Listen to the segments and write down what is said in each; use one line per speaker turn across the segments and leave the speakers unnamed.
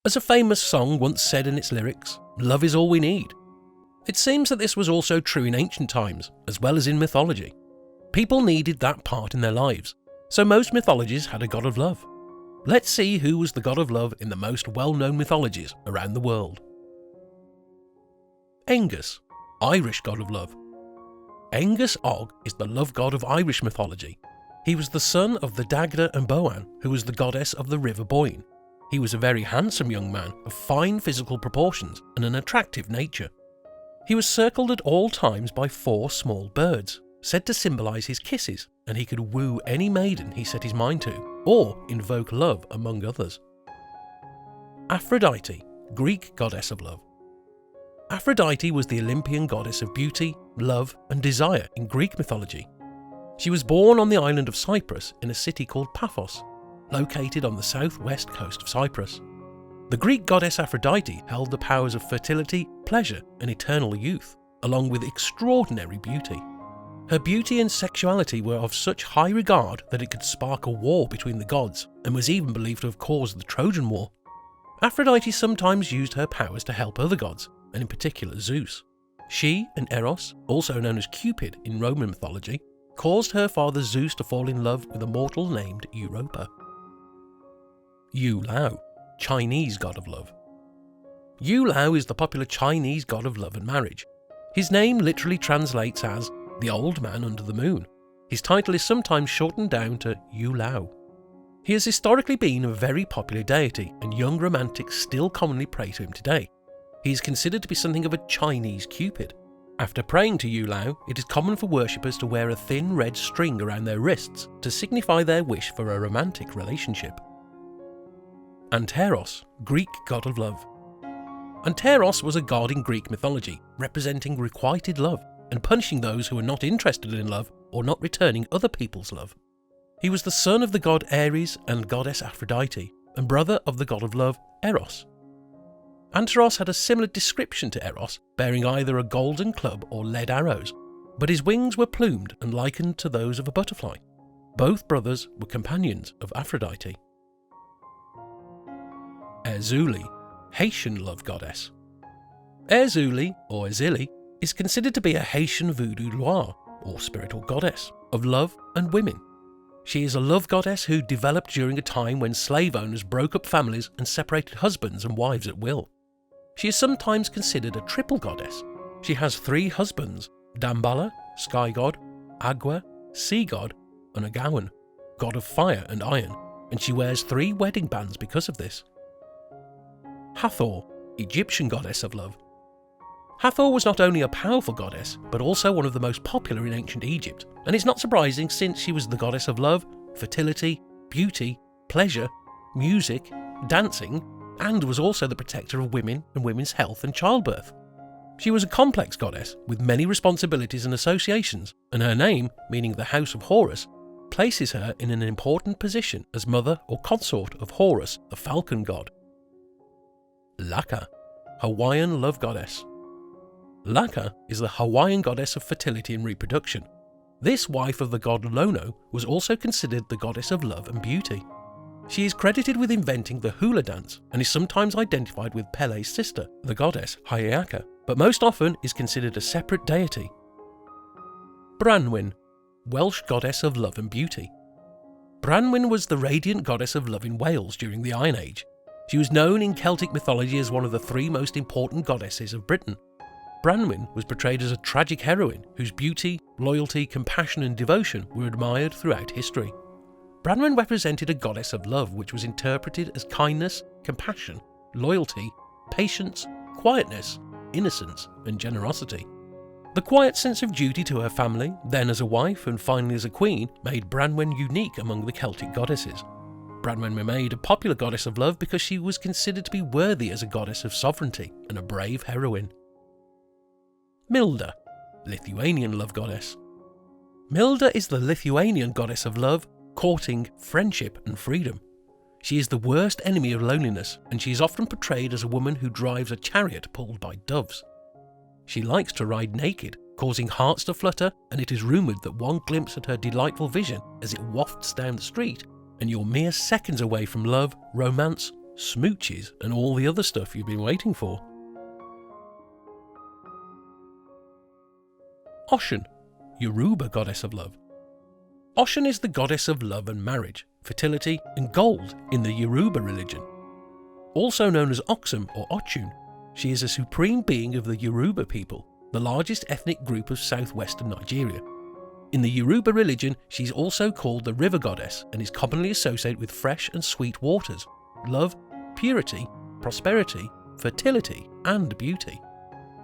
As a famous song once said in its lyrics, love is all we need. It seems that this was also true in ancient times, as well as in mythology. People needed that part in their lives, so most mythologies had a god of love. Let's see who was the god of love in the most well-known mythologies around the world. AENGUS, Irish god of love. Aengus Og is the love god of Irish mythology. He was the son of the Dagda and Boann, who was the goddess of the River Boyne. He was a very handsome young man of fine physical proportions and an attractive nature. He was circled at all times by 4 small birds, said to symbolise his kisses, and he could woo any maiden he set his mind to, or invoke love among others. Aphrodite, Greek goddess of love. Aphrodite was the Olympian goddess of beauty, love and desire in Greek mythology. She was born on the island of Cyprus in a city called Paphos, located on the southwest coast of Cyprus. The Greek goddess Aphrodite held the powers of fertility, pleasure and eternal youth, along with extraordinary beauty. Her beauty and sexuality were of such high regard that it could spark a war between the gods, and was even believed to have caused the Trojan War. Aphrodite sometimes used her powers to help other gods, and in particular Zeus. She and Eros, also known as Cupid in Roman mythology, caused her father Zeus to fall in love with a mortal named Europa. YUE LAO, Chinese god of love. YUE LAO is the popular Chinese god of love and marriage. His name literally translates as the old man under the moon. His title is sometimes shortened down to YUE LAO. He has historically been a very popular deity, and young romantics still commonly pray to him today. He is considered to be something of a Chinese Cupid. After praying to YUE LAO, it is common for worshippers to wear a thin red string around their wrists to signify their wish for a romantic relationship. Anteros, Greek god of love. Anteros was a god in Greek mythology, representing requited love and punishing those who were not interested in love or not returning other people's love. He was the son of the god Ares and goddess Aphrodite, and brother of the god of love, Eros. Anteros had a similar description to Eros, bearing either a golden club or lead arrows, but his wings were plumed and likened to those of a butterfly. Both brothers were companions of Aphrodite. ERZULIE, Haitian love goddess. ERZULIE, or ERZULIE, is considered to be a Haitian voodoo loire, or spiritual goddess, of love and women. She is a love goddess who developed during a time when slave owners broke up families and separated husbands and wives at will. She is sometimes considered a triple goddess. She has 3 husbands, Damballa, sky god, Agua, sea god, and Agawan, god of fire and iron, and she wears 3 wedding bands because of this. Hathor, Egyptian goddess of love. Hathor was not only a powerful goddess, but also one of the most popular in ancient Egypt, and it's not surprising since she was the goddess of love, fertility, beauty, pleasure, music, dancing, and was also the protector of women and women's health and childbirth. She was a complex goddess with many responsibilities and associations, and her name, meaning the house of Horus, places her in an important position as mother or consort of Horus, the falcon god. LAKA, Hawaiian love goddess. LAKA is the Hawaiian goddess of fertility and reproduction. This wife of the god Lono was also considered the goddess of love and beauty. She is credited with inventing the hula dance and is sometimes identified with Pele's sister, the goddess Hi'iaka, but most often is considered a separate deity. BRANWEN, Welsh goddess of love and beauty. Branwen was the radiant goddess of love in Wales during the Iron Age. She was known in Celtic mythology as one of the 3 most important goddesses of Britain. Branwen was portrayed as a tragic heroine whose beauty, loyalty, compassion and devotion were admired throughout history. Branwen represented a goddess of love which was interpreted as kindness, compassion, loyalty, patience, quietness, innocence and generosity. The quiet sense of duty to her family, then as a wife and finally as a queen, made Branwen unique among the Celtic goddesses. Branwen was made a popular goddess of love because she was considered to be worthy as a goddess of sovereignty and a brave heroine. MILDA, Lithuanian love goddess. MILDA is the Lithuanian goddess of love, courting, friendship and freedom. She is the worst enemy of loneliness, and she is often portrayed as a woman who drives a chariot pulled by doves. She likes to ride naked, causing hearts to flutter, and it is rumoured that one glimpse at her delightful vision as it wafts down the street, and you're mere seconds away from love, romance smooches, and all the other stuff you've been waiting for. OSHUN, Yoruba goddess of love. OSHUN is the goddess of love and marriage, fertility and gold in the Yoruba religion. Also known as Oxum or Ochun, she is a supreme being of the Yoruba people, the largest ethnic group of southwestern Nigeria. In the Yoruba religion, she is also called the river goddess and is commonly associated with fresh and sweet waters, love, purity, prosperity, fertility, and beauty.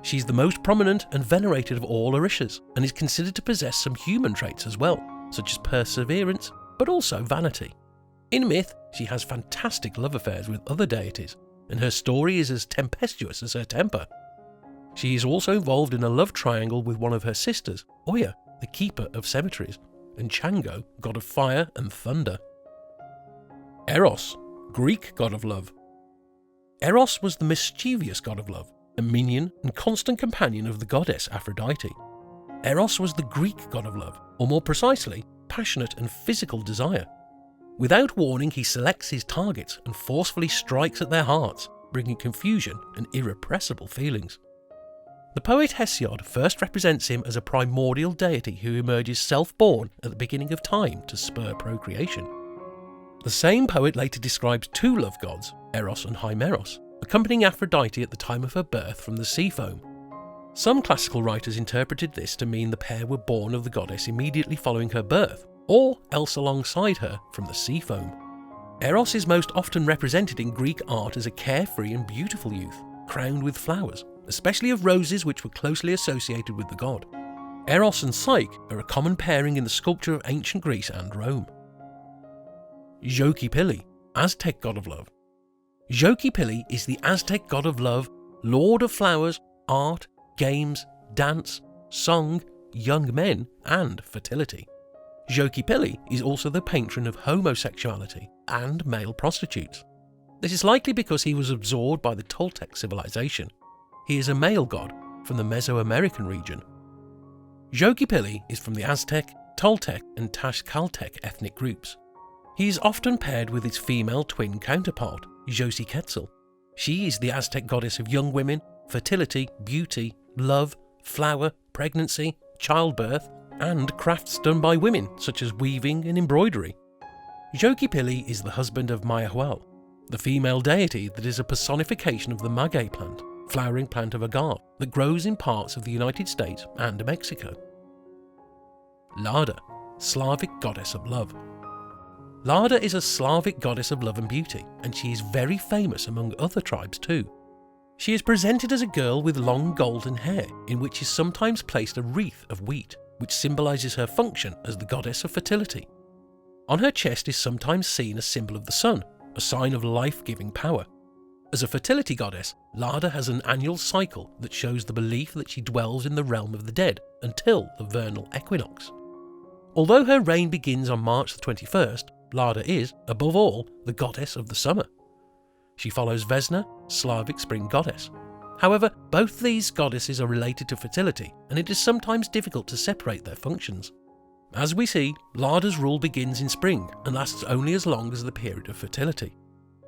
She is the most prominent and venerated of all Orishas and is considered to possess some human traits as well, such as perseverance, but also vanity. In myth, she has fantastic love affairs with other deities, and her story is as tempestuous as her temper. She is also involved in a love triangle with one of her sisters, Oya, the keeper of cemeteries, and Chango, god of fire and thunder. Eros, Greek god of love. Eros was the mischievous god of love, a minion and constant companion of the goddess Aphrodite. Eros was the Greek god of love, or more precisely, passionate and physical desire. Without warning, he selects his targets and forcefully strikes at their hearts, bringing confusion and irrepressible feelings. The poet Hesiod first represents him as a primordial deity who emerges self-born at the beginning of time to spur procreation. The same poet later describes two love gods, Eros and Hymeros, accompanying Aphrodite at the time of her birth from the sea foam. Some classical writers interpreted this to mean the pair were born of the goddess immediately following her birth, or else alongside her from the sea foam. Eros is most often represented in Greek art as a carefree and beautiful youth, crowned with flowers, especially of roses which were closely associated with the god. Eros and Psyche are a common pairing in the sculpture of ancient Greece and Rome. XOCHIPILLI, Aztec god of love. XOCHIPILLI is the Aztec god of love, lord of flowers, art, games, dance, song, young men, and fertility. XOCHIPILLI is also the patron of homosexuality and male prostitutes. This is likely because he was absorbed by the Toltec civilization. He is a male god from the Mesoamerican region. XOCHIPILLI is from the Aztec, Toltec, and Tlaxcaltec ethnic groups. He is often paired with his female twin counterpart, Xochiquetzal. She is the Aztec goddess of young women, fertility, beauty, love, flower, pregnancy, childbirth, and crafts done by women, such as weaving and embroidery. XOCHIPILLI is the husband of Mayahuel, the female deity that is a personification of the maguey plant, flowering plant of agave that grows in parts of the United States and Mexico. LADA, Slavic goddess of love. LADA is a Slavic goddess of love and beauty, and she is very famous among other tribes too. She is presented as a girl with long golden hair, in which is sometimes placed a wreath of wheat, which symbolises her function as the goddess of fertility. On her chest is sometimes seen a symbol of the sun, a sign of life-giving power. As a fertility goddess, LADA has an annual cycle that shows the belief that she dwells in the realm of the dead until the vernal equinox. Although her reign begins on March the 21st, LADA is, above all, the goddess of the summer. She follows Vesna, Slavic spring goddess. However, both these goddesses are related to fertility, and it is sometimes difficult to separate their functions. As we see, LADA's rule begins in spring and lasts only as long as the period of fertility.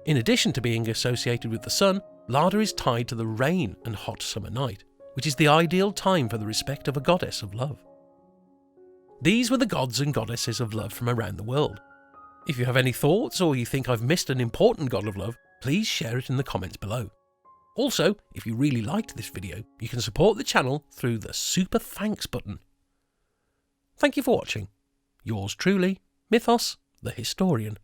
In addition to being associated with the sun, LADA is tied to the rain and hot summer night, which is the ideal time for the respect of a goddess of love. These were the gods and goddesses of love from around the world. If you have any thoughts or you think I've missed an important god of love, please share it in the comments below. Also, if you really liked this video, you can support the channel through the Super Thanks button. Thank you for watching. Yours truly, Mythos the Historian.